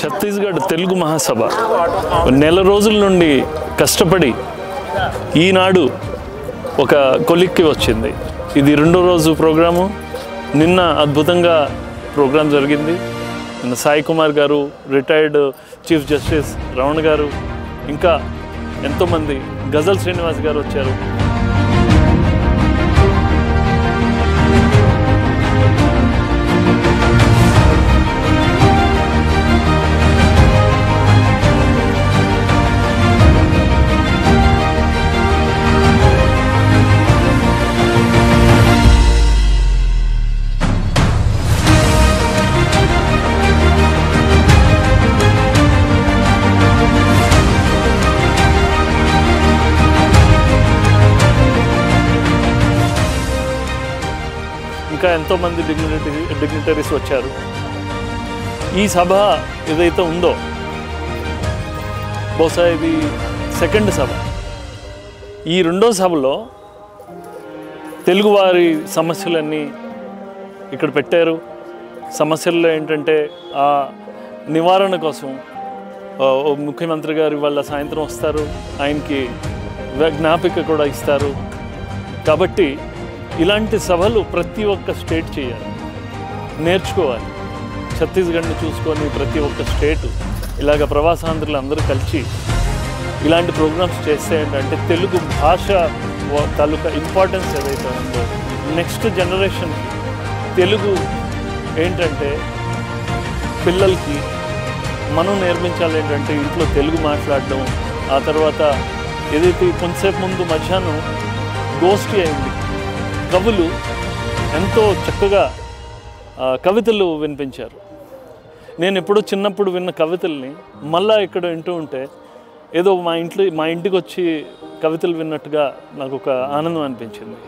ఛత్తీస్గఢ్ తెలుగు మహాసభ నెల రోజుల నుండి కష్టపడి ఈనాడు ఒక కొలిక్కి వచ్చింది. ఇది రెండో రోజు ప్రోగ్రాము. నిన్న అద్భుతంగా ప్రోగ్రాం జరిగింది. నిన్న సాయి కుమార్ గారు, రిటైర్డ్ చీఫ్ జస్టిస్ రమణ గారు, ఇంకా ఎంతోమంది, గజల్ శ్రీనివాస్ గారు వచ్చారు. ఇంకా ఎంతోమంది డిగ్నిటరీస్ వచ్చారు. ఈ సభ ఏదైతే ఉందో బహుశా ఇది సెకండ్ సభ. ఈ రెండో సభలో తెలుగువారి సమస్యలన్నీ ఇక్కడ పెట్టారు. సమస్యల్లో ఏంటంటే ఆ నివారణ కోసం ముఖ్యమంత్రి గారు ఇవాళ సాయంత్రం వస్తారు, ఆయనకి జ్ఞాపిక కూడా ఇస్తారు. కాబట్టి ఇలాంటి సభలు ప్రతి ఒక్క స్టేట్ చేయాలి, నేర్చుకోవాలి. ఛత్తీస్గఢ్ని చూసుకొని ప్రతి ఒక్క స్టేటు ఇలాగ ప్రవాసాంధ్రులు అందరూ కలిసి ఇలాంటి ప్రోగ్రామ్స్ చేస్తే ఏంటంటే తెలుగు భాష తాలూకా ఇంపార్టెన్స్ ఏదైతే ఉందో నెక్స్ట్ జనరేషన్కి తెలుగు ఏంటంటే పిల్లలకి మనం నేర్పించాలి. ఏంటంటే ఇంట్లో తెలుగు మాట్లాడడం. ఆ తర్వాత ఏదైతే కొంతసేపు ముందు మధ్యాహ్నం గోష్ఠి అయింది, కవులు ఎంతో చక్కగా కవితలు వినిపించారు. నేను ఎప్పుడూ చిన్నప్పుడు విన్న కవితల్ని మళ్ళా ఇక్కడ వింటూ ఉంటే ఏదో మా ఇంటికి వచ్చి కవితలు విన్నట్టుగా నాకు ఒక ఆనందం అనిపించింది.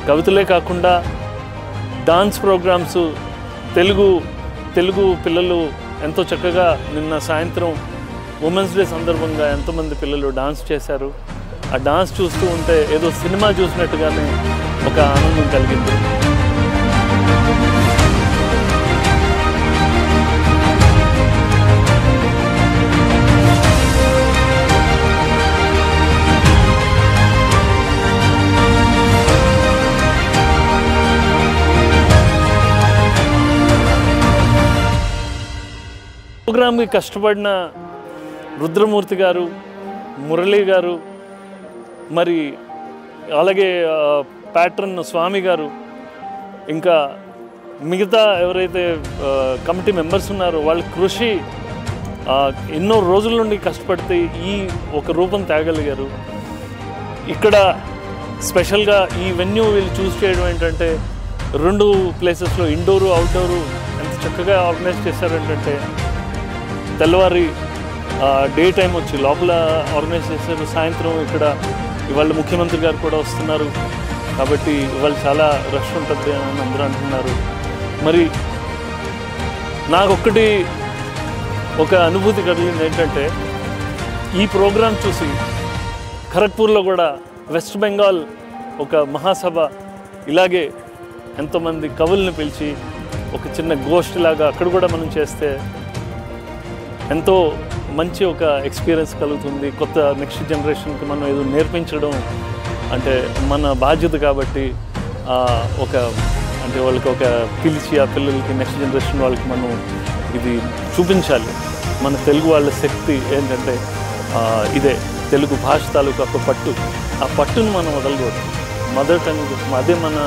కవితలే కాకుండా డాన్స్ ప్రోగ్రామ్స్, తెలుగు పిల్లలు ఎంతో చక్కగా నిన్న సాయంత్రం ఉమెన్స్ డే సందర్భంగా ఎంతోమంది పిల్లలు డాన్స్ చేశారు. ఆ డాన్స్ చూస్తూ ఉంటే ఏదో సినిమా చూసినట్టుగానే ఒక ఆనందం కలిగింది. ప్రోగ్రామ్కి కష్టపడిన రుద్రమూర్తి గారు, మురళీ గారు, మరి అలాగే ప్యాట్రన్ స్వామి గారు, ఇంకా మిగతా ఎవరైతే కమిటీ మెంబర్స్ ఉన్నారో వాళ్ళ కృషి ఎన్నో రోజుల నుండి కష్టపడితే ఈ ఒక రూపం తేగలిగారు. ఇక్కడ స్పెషల్గా ఈ వెన్యూ వీళ్ళు చూస్ చేయడం ఏంటంటే 2 ప్లేసెస్లో ఇండోరు, అవుట్డోరు ఎంత చక్కగా ఆర్గనైజ్ చేశారంటే తెల్లవారి డే టైం వచ్చి లోపల ఆర్గనైజ్ చేశారు. సాయంత్రం ఇక్కడ ఇవాళ ముఖ్యమంత్రి గారు కూడా వస్తున్నారు కాబట్టి ఇవాళ చాలా రష్ ఉంటుంది అని అందరూ అంటున్నారు. మరి నాకొక్కటి ఒక అనుభూతి కలిగింది ఏంటంటే ఈ ప్రోగ్రాం చూసి ఖరగ్పూర్లో కూడా వెస్ట్ బెంగాల్ ఒక మహాసభ ఇలాగే ఎంతోమంది కవుల్ని పిలిచి ఒక చిన్న గోష్ఠిలాగా అక్కడ కూడా మనం చేస్తే ఎంతో మంచి ఒక ఎక్స్పీరియన్స్ కలుగుతుంది. కొత్త నెక్స్ట్ జనరేషన్కి మనం ఏదో నేర్పించడం అంటే మన బాధ్యత. కాబట్టి వాళ్ళకి ఒక పిలిచి ఆ పిల్లలకి నెక్స్ట్ జనరేషన్ వాళ్ళకి మనం ఇది చూపించాలి. మన తెలుగు వాళ్ళ శక్తి ఏంటంటే ఇదే తెలుగు భాష తాలూకు ఒక పట్టు. ఆ పట్టును మనం వదలకూడదు. మదర్ టంగ్ అదే మన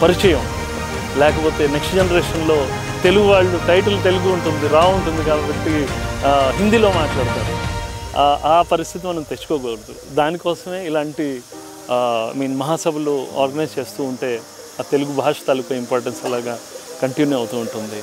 పరిచయం. లేకపోతే నెక్స్ట్ జనరేషన్లో తెలుగు వాళ్ళు టైటిల్ తెలుగు ఉంటుంది, రా ఉంటుంది కాబట్టి హిందీలో మాట్లాడతారు. ఆ పరిస్థితి మనం తెచ్చుకోకూడదు. దానికోసమే ఇలాంటి మహాసభలు ఆర్గనైజ్ చేస్తూ ఉంటే ఆ తెలుగు భాష తాలూకు ఇంపార్టెన్స్ అలాగా కంటిన్యూ అవుతూ ఉంటుంది.